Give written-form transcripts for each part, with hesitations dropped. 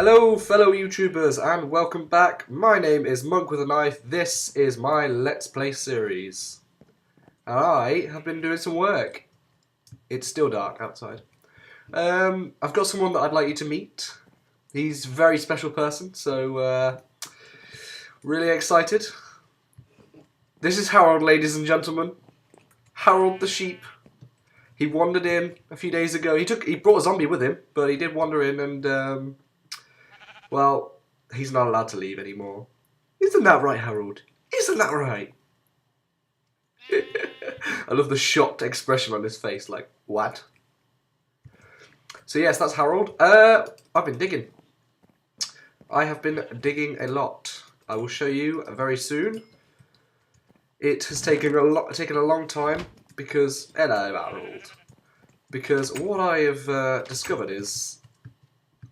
Hello fellow YouTubers and welcome back. My name is Monk with a Knife. This is my Let's Play series. And I have been doing some work. It's still dark outside. I've got someone that I'd like you to meet. He's a very special person, so really excited. This is Harold, ladies and gentlemen. Harold the sheep. He wandered in a few days ago. He brought a zombie with him, but he did wander in and well, he's not allowed to leave anymore. Isn't that right, Harold? Isn't that right? I love the shocked expression on his face, like, what? So yes, that's Harold. I've been digging. I have been digging a lot. I will show you very soon. It has taken a long time because, hello, Harold. Because what I have discovered is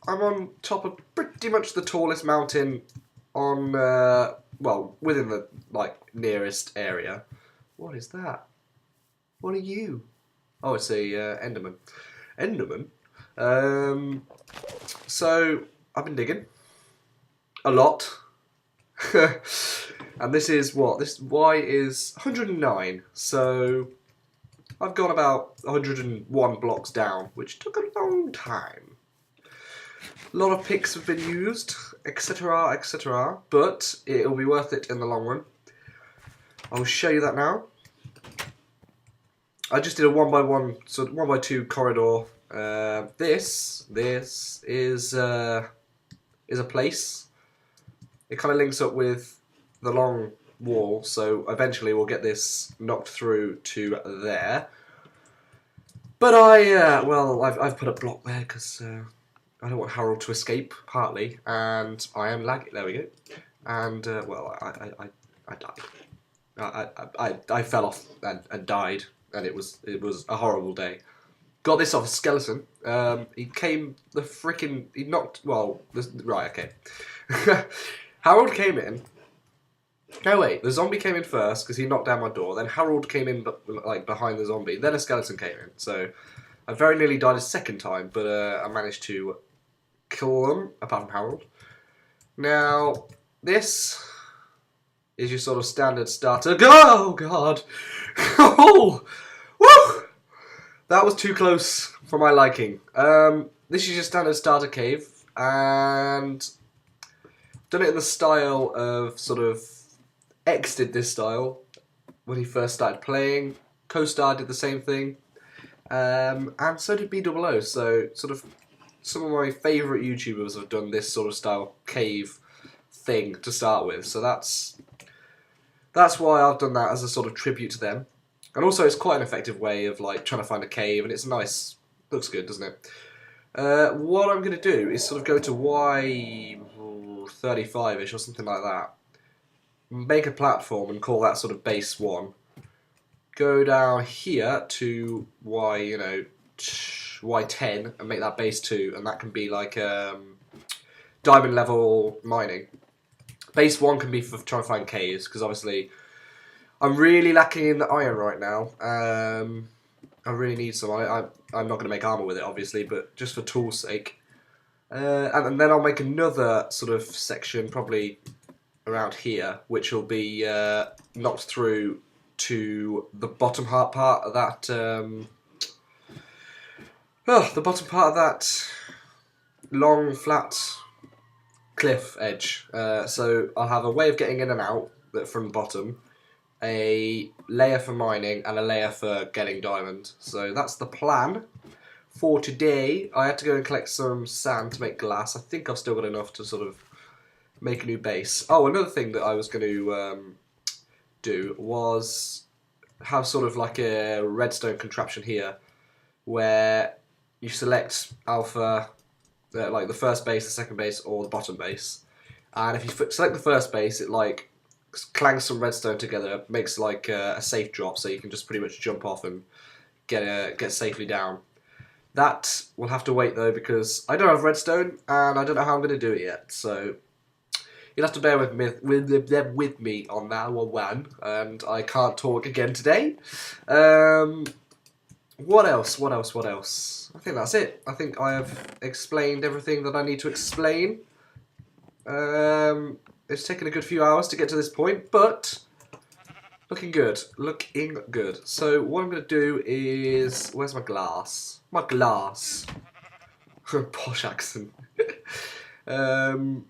I'm on top of pretty much the tallest mountain on, well, within the, nearest area. What is that? What are you? Oh, it's a, Enderman. Enderman? So, I've been digging. A lot. And this is what? This Y is 109, so I've gone about 101 blocks down, which took a long time. A lot of picks have been used, etc, etc, but it'll be worth it in the long run. I'll show you that now. I just did a 1x1, so 1x2 corridor. This is a place. It kind of links up with the long wall, so eventually we'll get this knocked through to there. But I've put a block there because I don't want Harold to escape, partly, and I am lagging. There we go. And well, I died. I fell off and died, and it was a horrible day. Got this off a skeleton. He knocked. Well, right, okay. Harold came in. No, wait, the zombie came in first because he knocked down my door. Then Harold came in, behind the zombie. Then a skeleton came in. So I very nearly died a second time, but I managed to kill them, apart from Harold. Now, this is your sort of standard starter. Oh, God! Oh! Woo! That was too close for my liking. This is your standard starter cave, and done it in the style of sort of X did this style when he first started playing. Co-Star did the same thing, and so did B00. So sort of some of my favourite YouTubers have done this sort of style cave thing to start with. So that's why I've done that as a sort of tribute to them. And also it's quite an effective way of trying to find a cave, and it's nice. Looks good, doesn't it? What I'm going to do is sort of go to Y35ish or something like that. Make a platform and call that sort of base 1. Go down here to Y10 and make that base 2, and that can be diamond level mining. Base 1 can be for trying to find caves, because obviously I'm really lacking in the iron right now. I really need some. I'm not going to make armor with it, obviously, but just for tool's sake. And then I'll make another sort of section, probably around here, which will be knocked through to the bottom part of that. The bottom part of that long, flat cliff edge. So I'll have a way of getting in and out from the bottom, a layer for mining, and a layer for getting diamond. So that's the plan for today. I had to go and collect some sand to make glass. I think I've still got enough to sort of make a new base. Oh, another thing that I was going to do was have sort of like a redstone contraption here, where you select alpha, like the first base, the second base, or the bottom base. And if you select the first base, it clangs some redstone together, makes a safe drop, so you can just pretty much jump off and get safely down. That will have to wait though, because I don't have redstone and I don't know how I'm going to do it yet. So you'll have to bear with me on that one, and I can't talk again today. What else? What else? What else? I think that's it. I think I have explained everything that I need to explain. It's taken a good few hours to get to this point, but looking good. Looking good. So what I'm going to do is... Where's my glass? My glass. Posh accent. I'm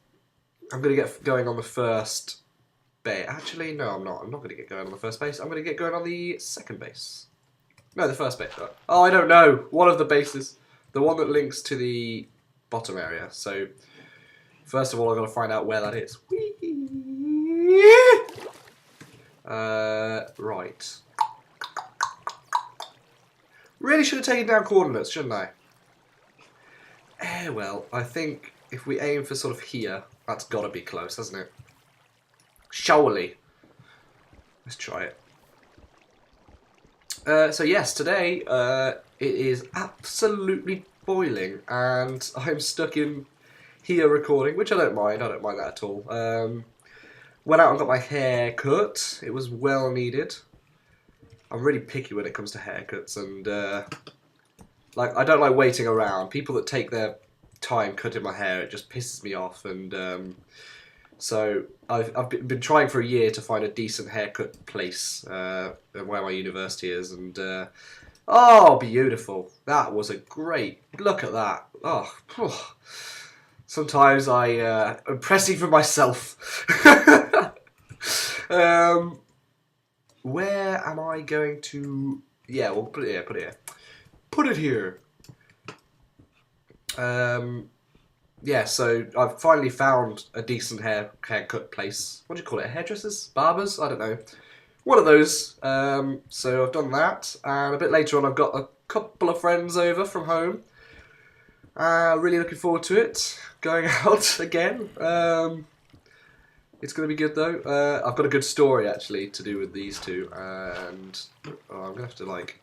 going to get going on the first base. Actually, no, I'm not. I'm not going to get going on the first base. I'm going to get going on the second base. No, the first base. Oh, I don't know. One of the bases. The one that links to the bottom area. So, first of all, I've got to find out where that is. Right. Really should have taken down coordinates, shouldn't I? Well, I think if we aim for sort of here, that's got to be close, hasn't it? Surely. Let's try it. So yes, today it is absolutely boiling, and I'm stuck in here recording, which I don't mind. I don't mind that at all. Went out and got my hair cut. It was well needed. I'm really picky when it comes to haircuts, and like I don't like waiting around. People that take their time cutting my hair, it just pisses me off, and so I've been trying for a year to find a decent haircut place where my university is, and oh, beautiful! That was a great look at that. Oh, sometimes I'm pressing for myself. Where am I going to? Yeah, we'll put it here. Put it here. Put it here. Yeah, so I've finally found a decent haircut place. What do you call it? Hairdressers? Barbers? I don't know. One of those. So I've done that, and a bit later on I've got a couple of friends over from home. Really looking forward to it. Going out again. It's going to be good though. I've got a good story actually to do with these two, and I'm going to have to like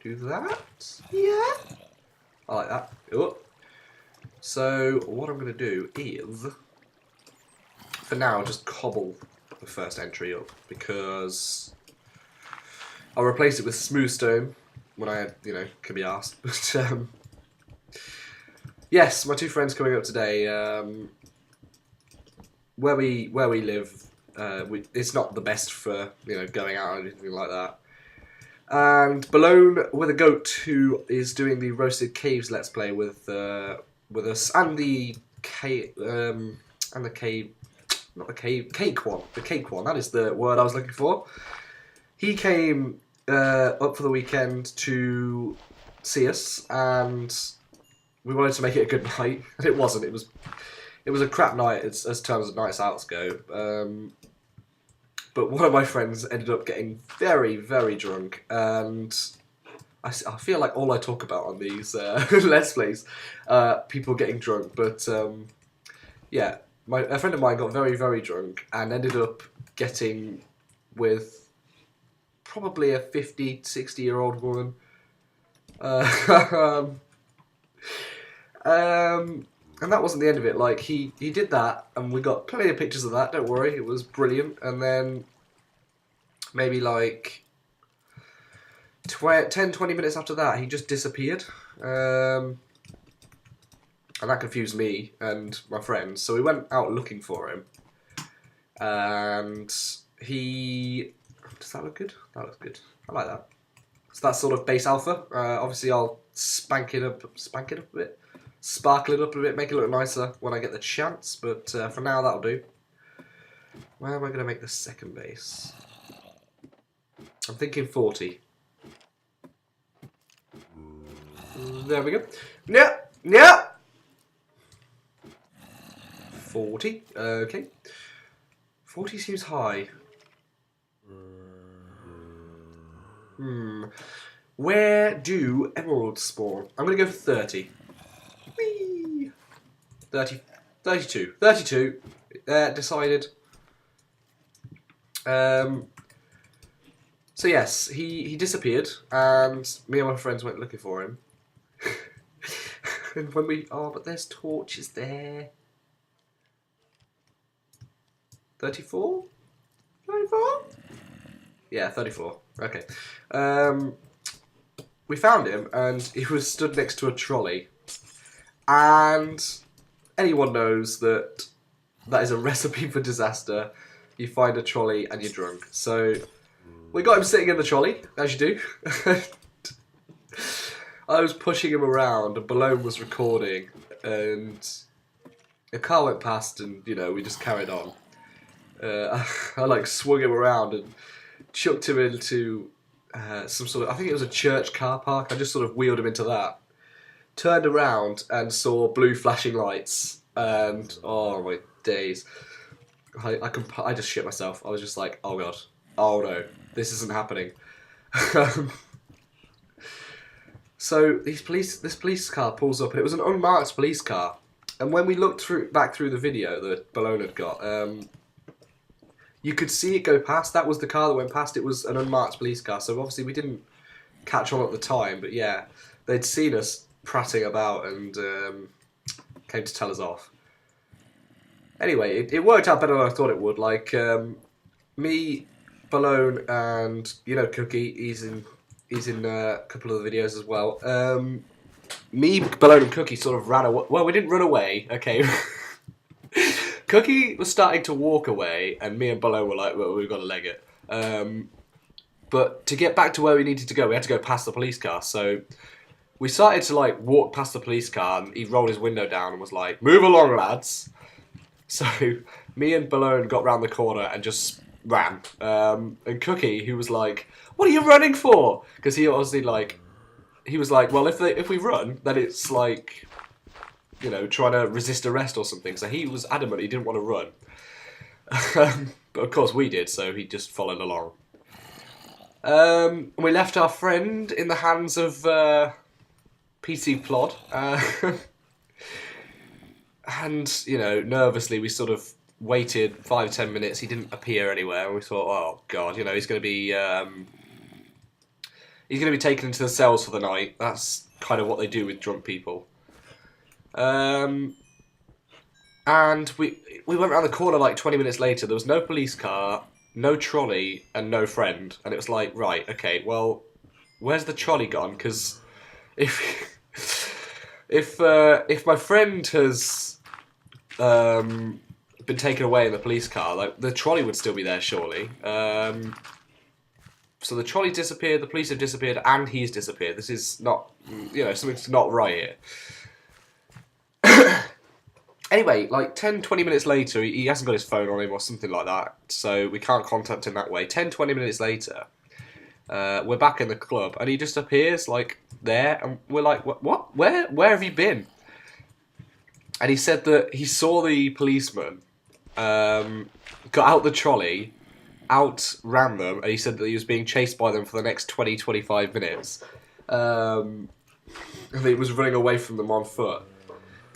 do that. Yeah. I like that. Oh. So what I'm going to do is, for now, just cobble the first entry up, because I'll replace it with smooth stone when I, can be asked. But yes, my two friends coming up today. Where we live, it's not the best for going out or anything like that. And Balone with a goat, who is doing the Roasted Caves Let's Play with us, and the cake one. The cake one. That is the word I was looking for. He came up for the weekend to see us, and we wanted to make it a good night, and it wasn't. It was a crap night as terms of nights outs go. But one of my friends ended up getting very, very drunk, and I feel like all I talk about on these Let's Plays, people getting drunk. But yeah, a friend of mine got very, very drunk and ended up getting with probably a 50, 60-year-old woman. And that wasn't the end of it. Like, he did that, and we got plenty of pictures of that, don't worry, it was brilliant. And then, maybe like 10, 20 minutes after that, he just disappeared. And that confused me and my friends, so we went out looking for him. And he... Does that look good? That looks good. I like that. So that's sort of base alpha. Obviously, I'll spank it up a bit. Sparkle it up a bit, make it look nicer when I get the chance, but for now that'll do. Where am I going to make the second base? I'm thinking 40. There we go. Yeah. 40. Okay. 40 seems high. Where do emeralds spawn? I'm going to go for 30. Whee! 30, 32. 32. Decided. So yes, he disappeared, and me and my friends went looking for him. And when but there's torches there. 34? 34? Yeah, 34. Okay. we found him, and he was stood next to a trolley. And anyone knows that that is a recipe for disaster. You find a trolley and you're drunk. So we got him sitting in the trolley, as you do. I was pushing him around, and Balone was recording, and a car went past, and we just carried on. I like swung him around and chucked him into some sort of, I think it was a church car park. I just sort of wheeled him into that. Turned around and saw blue flashing lights, and oh my days, I just shit myself. I was just like, oh god, oh no, this isn't happening. So this police car pulls up, and it was an unmarked police car. And when we looked back through the video that Balone had got, you could see it go past. That was the car that went past. It was an unmarked police car. So obviously we didn't catch on at the time, but yeah, they'd seen us prattling about and came to tell us off. Anyway, it worked out better than I thought it would. Like me, Balone, and Cookie. He's in a couple of the videos as well. Me, Balone, and Cookie sort of ran away. Well, we didn't run away, okay. Cookie was starting to walk away, and me and Balone were like, well, we've got to leg it. But to get back to where we needed to go, we had to go past the police car. So we started to walk past the police car, and he rolled his window down and was like, move along, lads. So me and Balone got round the corner and just ran. And Cookie, who was like, what are you running for? Because he obviously he was like, well, if we run, then it's trying to resist arrest or something. So he was adamant he didn't want to run. But of course we did, so he just followed along. We left our friend in the hands of PC Plod. And, nervously we sort of waited 5-10 minutes. He didn't appear anywhere, and we thought, oh god, he's going to be taken into the cells for the night. That's kind of what they do with drunk people. And we went around the corner 20 minutes later. There was no police car, no trolley, and no friend. And it was like, right, okay, well, where's the trolley gone? Because if my friend has been taken away in the police car, the trolley would still be there, surely. So the trolley disappeared, the police have disappeared, and he's disappeared. This is not, something's not right here. Anyway, 10-20 minutes later, he hasn't got his phone on him or something like that, so we can't contact him that way. 10-20 minutes later, we're back in the club, and he just appears, there, and we're like, what? Where have you been? And he said that he saw the policeman, got out the trolley, outran them, and he said that he was being chased by them for the next 20-25 minutes. And he was running away from them on foot.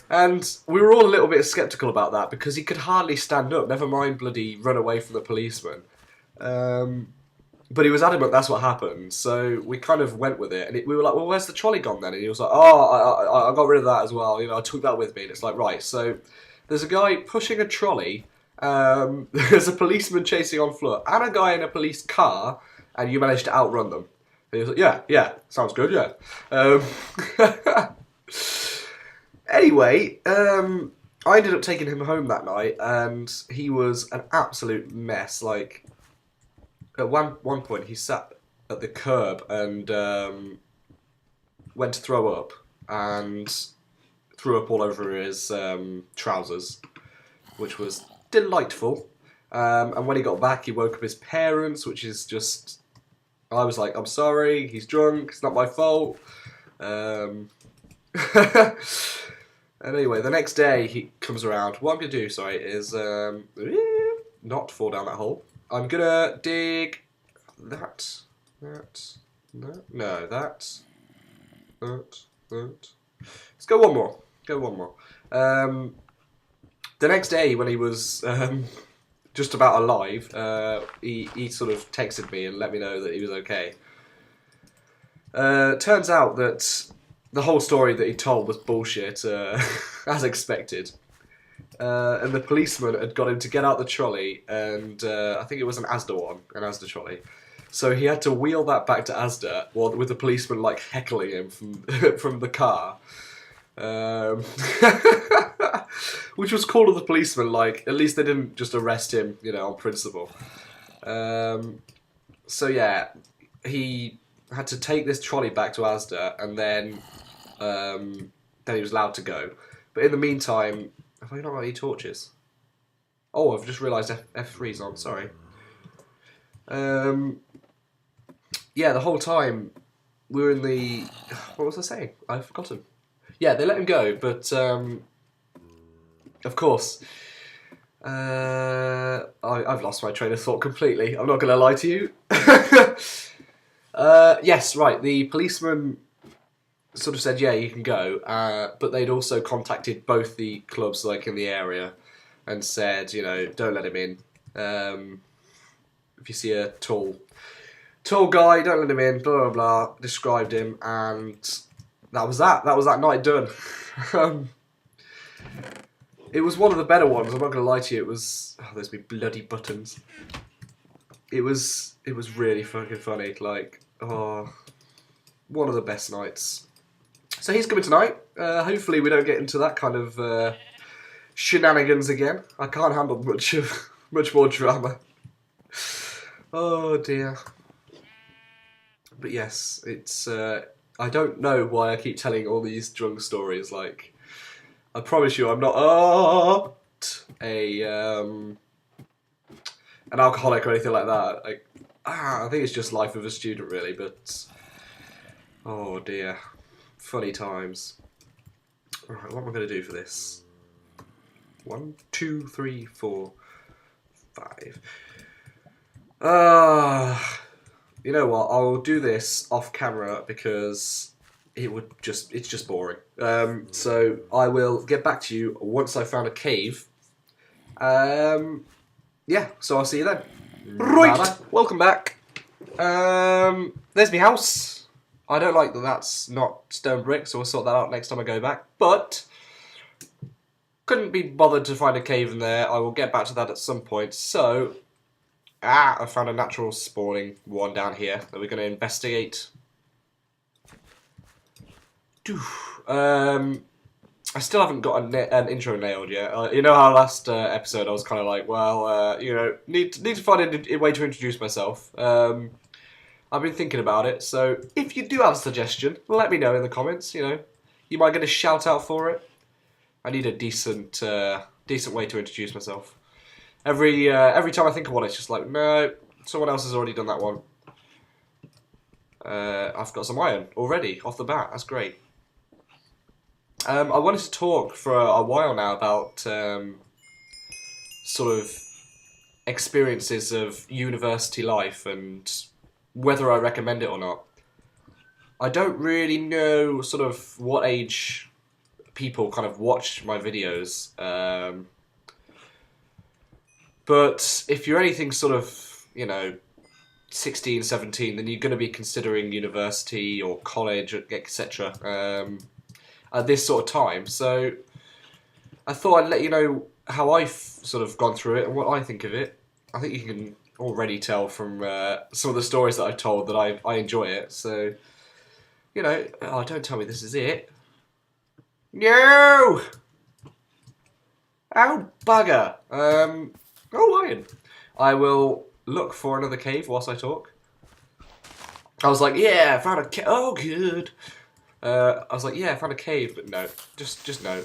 And we were all a little bit sceptical about that, because he could hardly stand up, never mind bloody run away from the policeman. But he was adamant that's what happened, so we kind of went with it. And we were like, well, where's the trolley gone then? And he was like, oh, I got rid of that as well. I took that with me. And it's like, right, so there's a guy pushing a trolley, there's a policeman chasing on foot, and a guy in a police car, and you managed to outrun them. And he was like, yeah, sounds good, yeah. Anyway, I ended up taking him home that night, and he was an absolute mess. At one point, he sat at the curb and went to throw up, and threw up all over his trousers, which was delightful. And when he got back, he woke up his parents, which is just... I was like, I'm sorry, he's drunk, it's not my fault. And anyway, the next day he comes around. What I'm going to do, is not fall down that hole. I'm going to dig that. Let's go one more. The next day, when he was just about alive, he sort of texted me and let me know that he was okay. Turns out that the whole story that he told was bullshit, as expected. And the policeman had got him to get out the trolley, and I think it was an Asda trolley. So he had to wheel that back to Asda, with the policeman like heckling him from from the car, which was cool of the policeman. Like at least they didn't just arrest him, you know, on principle. So yeah, he had to take this trolley back to Asda, and then he was allowed to go. But in the meantime, have I not got any torches? Oh, I've just realised F3's on. Sorry. Yeah, the whole time we were in the... What was I saying? I've forgotten. Yeah, they let him go, but of course, I've lost my train of thought completely. I'm not going to lie to you. Yes, right. The policeman sort of said, yeah, you can go, but they'd also contacted both the clubs like in the area and said, you know, don't let him in. If you see a tall guy, don't let him in, blah, blah, blah. Described him, and that was that. That was that night done. It was one of the better ones, I'm not going to lie to you. It was... Oh, there's me bloody buttons. It was really fucking funny. Like, oh, one of the best nights. So he's coming tonight. Hopefully we don't get into that kind of shenanigans again. I can't handle much more drama. Oh dear. But yes, it's... I don't know why I keep telling all these drunk stories. Like, I promise you, I'm not an alcoholic or anything like that. Like, I think it's just life of a student, really. But oh dear, funny times. All right, what am I going to do for this? 1, 2, 3, 4, 5. You know what? I'll do this off camera because it's just boring. So I will get back to you once I've found a cave. Yeah, so I'll see you then. Right, bye-bye. Welcome back. There's my house. I don't like that that's not stone brick, so we'll sort that out next time I go back. But couldn't be bothered to find a cave in there. I will get back to that at some point. So I found a natural spawning one down here that we're going to investigate. I still haven't got an intro nailed yet. You know how last episode I was kind of like, well, you know, need to find a way to introduce myself. I've been thinking about it, so if you do have a suggestion, let me know in the comments. You know, you might get a shout out for it. I need a decent way to introduce myself. Every time I think of one, it's just like, no, someone else has already done that one. I've got some iron already off the bat. That's great. I wanted to talk for a while now about sort of experiences of university life and whether I recommend it or not. I don't really know sort of what age people kind of watch my videos. But if you're anything sort of, you know, 16, 17, then you're going to be considering university or college, etc. At this sort of time. So I thought I'd let you know how I've sort of gone through it and what I think of it. I think you can already tell from some of the stories that I've told that I enjoy it. So, you know, oh, don't tell me this is it. No! Oh, bugger. Oh, iron. I will look for another cave whilst I talk. I was like, yeah, I found a cave. Oh, good. I was like, yeah, I found a cave, but no. Just no.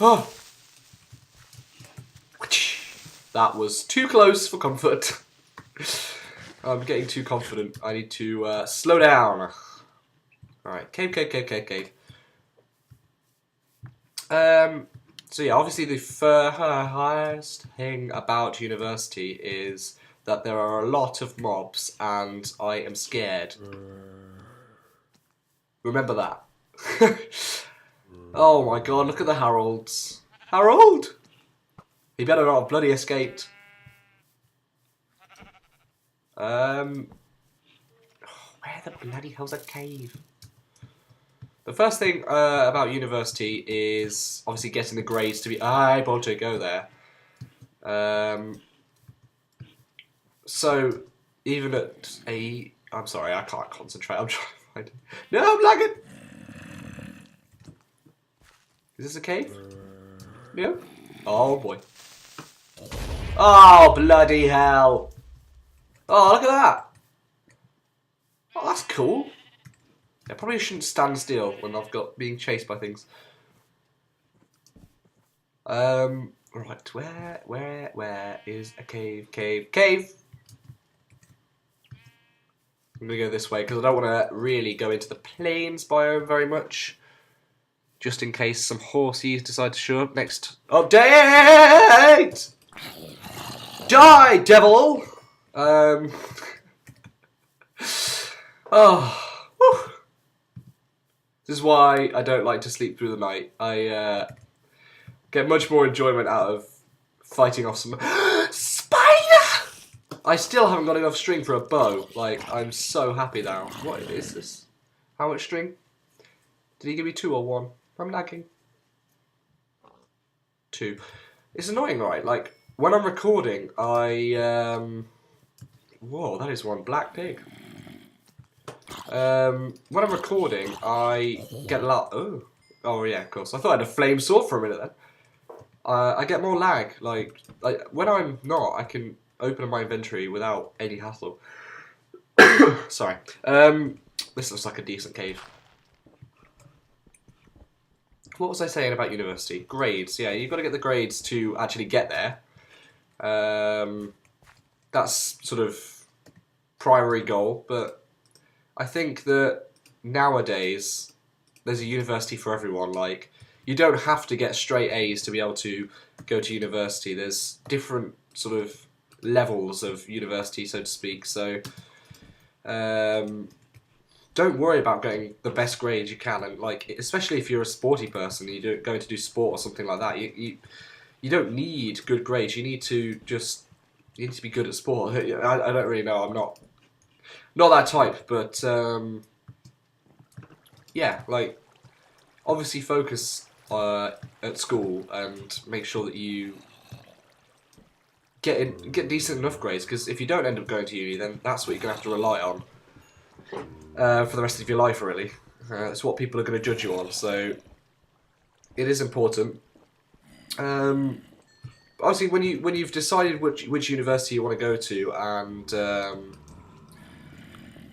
Oh! That was too close for comfort. I'm getting too confident. I need to slow down. Alright, cave. So yeah, obviously the first thing about university is that there are a lot of mobs and I am scared. Remember that. Oh my god, look at the Harolds. Harold! He better not have bloody escaped. Where the bloody hell's a cave? The first thing about university is obviously getting the grades to be able to go there. So even at a... I'm sorry, I can't concentrate. I'm trying to find it. No, I'm lagging! Is this a cave? No? Oh, boy. Oh, bloody hell! Oh, look at that! Oh, that's cool. I probably shouldn't stand still when I've got being chased by things. Right, where is a cave? Cave! I'm gonna go this way because I don't want to really go into the plains biome very much. Just in case some horsies decide to show up next update! Die, devil! Oh, whew. This is why I don't like to sleep through the night. I get much more enjoyment out of fighting off some spider. I still haven't got enough string for a bow. Like, I'm so happy now. What is this? How much string? Did he give me 2 or 1? I'm lagging. 2. It's annoying, right? Like, when I'm recording, whoa, that is one black pig. When I'm recording, I get a lot... Oh, yeah, of course. I thought I had a flame sword for a minute then. I get more lag. Like, when I'm not, I can open my inventory without any hassle. Sorry. This looks like a decent cave. What was I saying about university? Grades. Yeah, you've got to get the grades to actually get there. That's sort of primary goal, but I think that nowadays there's a university for everyone. Like, you don't have to get straight A's to be able to go to university. There's different sort of levels of university, so to speak. So don't worry about getting the best grades you can, and like, especially if you're a sporty person and you're going to do sport or something like that, you don't need good grades. You need to be good at sport. I don't really know. I'm not that type, but yeah, like, obviously focus at school and make sure that you get decent enough grades, because if you don't end up going to uni, then that's what you're going to have to rely on for the rest of your life, really. It's what people are going to judge you on, so it is important. Obviously, when you've decided which university you want to go to, and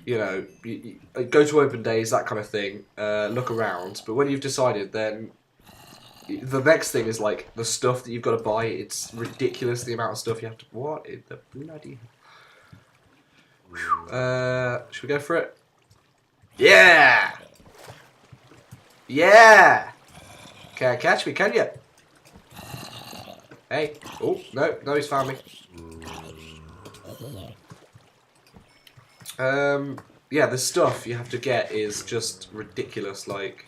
you know, you go to open days, that kind of thing, look around. But when you've decided, then the next thing is like the stuff that you've got to buy. It's ridiculous the amount of stuff you have to. What in the bloody? Should we go for it? Yeah! Yeah! Can't catch me, can you? Hey. Oh, no, he's found me. Yeah, the stuff you have to get is just ridiculous. Like,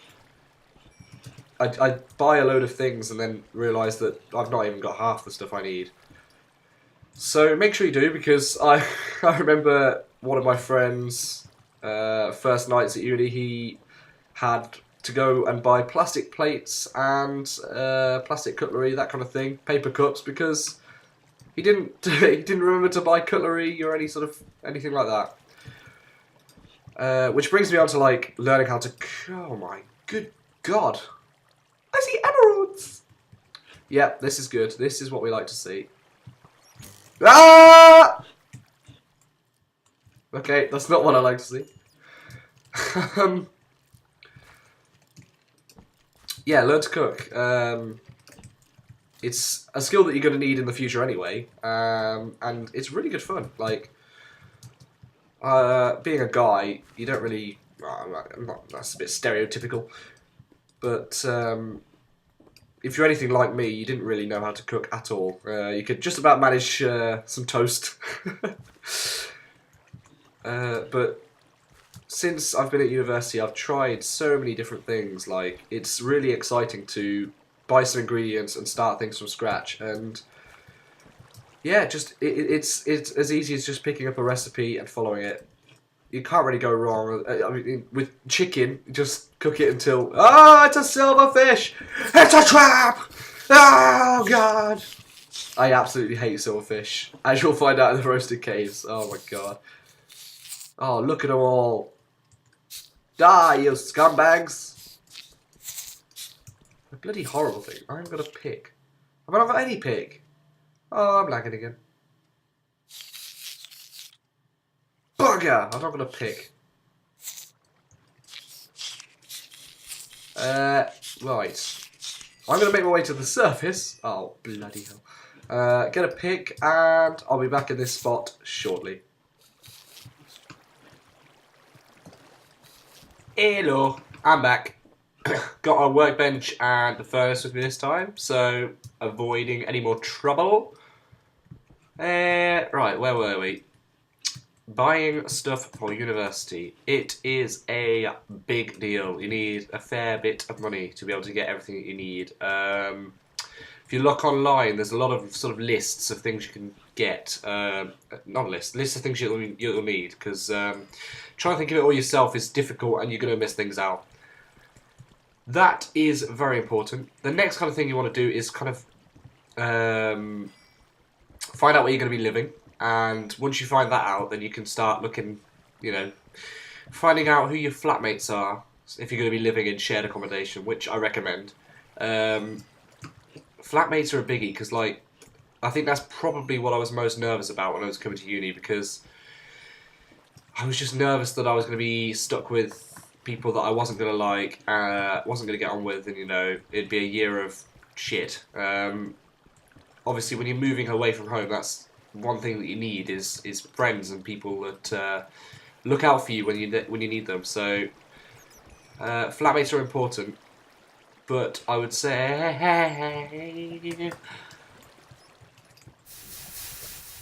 I buy a load of things and then realise that I've not even got half the stuff I need. So make sure you do, because I remember one of my friends, first nights at uni, he had to go and buy plastic plates and plastic cutlery, that kind of thing, paper cups, because he didn't remember to buy cutlery or anything like that. Which brings me on to like learning how to. Oh my good god! I see emeralds. Yep, this is good. This is what we like to see. Ah! Okay, that's not what I like to see. Yeah, learn to cook. It's a skill that you're going to need in the future anyway, and it's really good fun. Like, being a guy, you don't really... that's a bit stereotypical, but if you're anything like me, you didn't really know how to cook at all. You could just about manage some toast. But since I've been at university, I've tried so many different things. Like, it's really exciting to buy some ingredients and start things from scratch. And yeah, just it's as easy as just picking up a recipe and following it. You can't really go wrong. I mean, with chicken, just cook it until... Oh, it's a silverfish! It's a trap! Oh, God! I absolutely hate silverfish, as you'll find out in the roasted caves. Oh, my God. Oh, look at them all. Die, you scumbags. A bloody horrible thing. I haven't got a pick. Have I not got any pick? Oh, I'm lagging again. Bugger! I've not got a pick. Right. I'm going to make my way to the surface. Oh, bloody hell. Get a pick, and I'll be back in this spot shortly. Hello, I'm back. Got a workbench and the furnace with me this time, so avoiding any more trouble. Right, where were we? Buying stuff for university. It is a big deal. You need a fair bit of money to be able to get everything that you need. If you look online, there's a lot of sort of lists of things you can get. Not lists of things you'll need, because trying to think of it all yourself is difficult and you're going to miss things out. That is very important. The next kind of thing you want to do is kind of find out where you're going to be living. And once you find that out, then you can start looking, you know, finding out who your flatmates are if you're going to be living in shared accommodation, which I recommend. Flatmates are a biggie because, like, I think that's probably what I was most nervous about when I was coming to uni, because I was just nervous that I was going to be stuck with people that I wasn't going to like, wasn't going to get on with, and, you know, it'd be a year of shit. Obviously, when you're moving away from home, that's one thing that you need is friends and people that look out for you when you need them. So flatmates are important, but I would say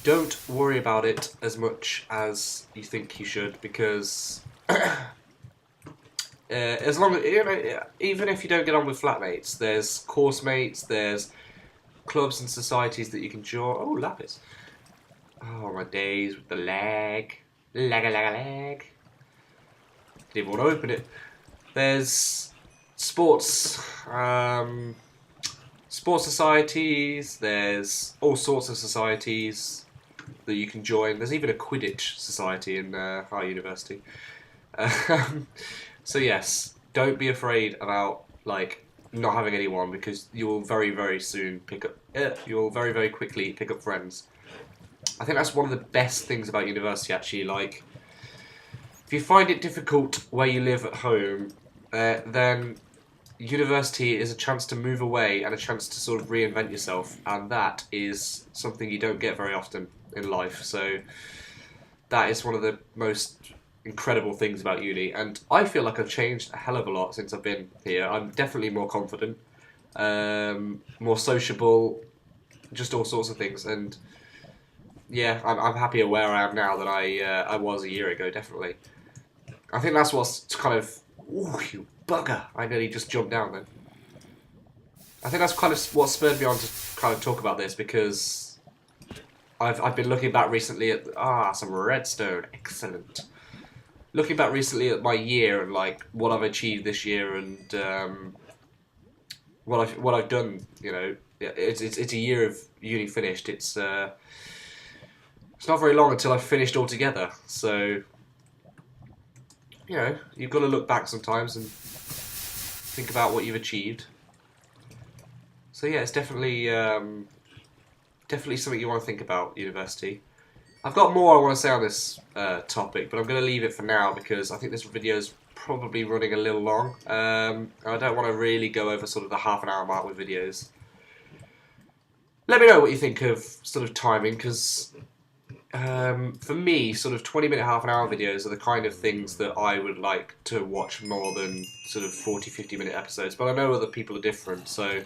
don't worry about it as much as you think you should, because as long as, you know, even if you don't get on with flatmates, there's course mates, there's clubs and societies that you can join. Oh, lapis. Oh, my days with the lag. Lag. Didn't want to open it. There's sports societies, there's all sorts of societies that you can join. There's even a Quidditch society in our university. So yes, don't be afraid about, like, not having anyone, because you will very, very soon pick up. You will very, very quickly pick up friends. I think that's one of the best things about university, actually. Like, if you find it difficult where you live at home, then university is a chance to move away and a chance to sort of reinvent yourself, and that is something you don't get very often in life. So that is one of the most incredible things about uni, and I feel like I've changed a hell of a lot since I've been here. I'm definitely more confident, more sociable, just all sorts of things, and yeah, I'm happier where I am now than I was a year ago, definitely. I think that's what's kind of... Ooh, you bugger! I nearly just jumped down then. I think that's kind of what spurred me on to kind of talk about this, because I've been looking back recently at... some redstone. Excellent. Looking back recently at my year and, like, what I've achieved this year and what I've done, you know, it's a year of uni finished. It's not very long until I've finished altogether, so, you know, you've got to look back sometimes and think about what you've achieved. So yeah, it's definitely something you want to think about, university. I've got more I want to say on this topic, but I'm going to leave it for now because I think this video is probably running a little long. I don't want to really go over sort of the half-an-hour mark with videos. Let me know what you think of sort of timing, because for me, sort of 20-minute, half-an-hour videos are the kind of things that I would like to watch more than sort of 40, 50-minute episodes. But I know other people are different, so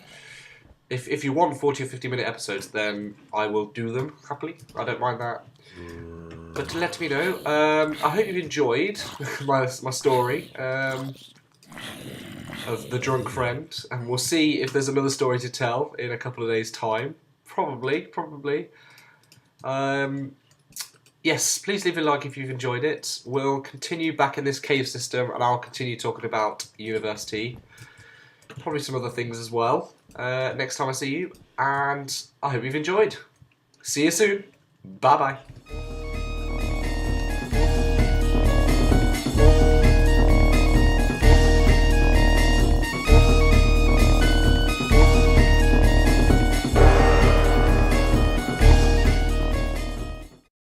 if you want 40 or 50-minute episodes, then I will do them happily. I don't mind that. But let me know. I hope you've enjoyed my story of the drunk friend, and we'll see if there's another story to tell in a couple of days' time. Probably. Yes, please leave a like if you've enjoyed it. We'll continue back in this cave system, and I'll continue talking about university. Probably some other things as well. Next time I see you, and I hope you've enjoyed. See you soon. Bye-bye.